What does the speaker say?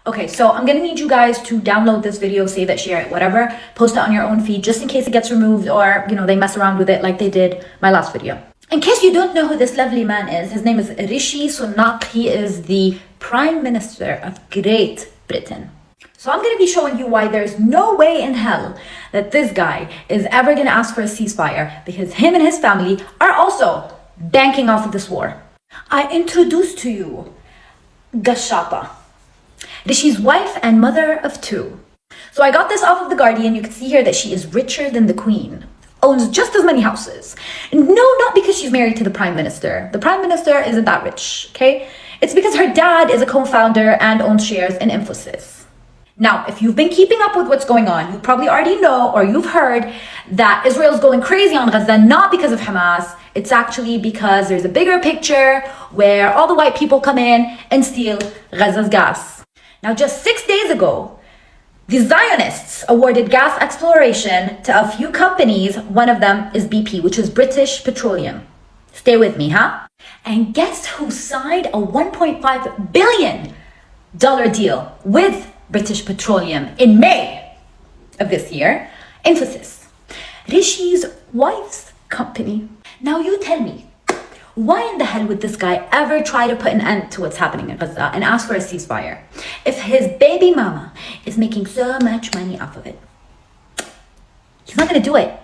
Okay, so I'm gonna need you guys to download this video, save it, share it, whatever, post it on your own feed just in case it gets removed or, they mess around with it like they did my last video. In case you don't know who this lovely man is, his name is Rishi Sunak. He is the Prime Minister of Great Britain. So I'm going to be showing you why there's no way in hell that this guy is ever going to ask for a ceasefire, because him and his family are also banking off of this war. I introduce to you Gashapa, Rishi's wife and mother of two. So I got this off of The Guardian. You can see here that she is richer than the Queen, owns just as many houses. No, not because she's married to the Prime Minister. The Prime Minister isn't that rich, okay? It's because her dad is a co-founder and owns shares in Infosys. Now, if you've been keeping up with what's going on, you probably already know or you've heard that Israel's going crazy on Gaza, not because of Hamas. It's actually because there's a bigger picture where all the white people come in and steal Gaza's gas. Now, just 6 days ago, the Zionists awarded gas exploration to a few companies. One of them is BP, which is British Petroleum. Stay with me, huh? And guess who signed a $1.5 billion deal with British Petroleum in May of this year? Infosys, Rishi's wife's company. Now you tell me, why in the hell would this guy ever try to put an end to what's happening in Gaza and ask for a ceasefire if his baby mama is making so much money off of it? He's not going to do it.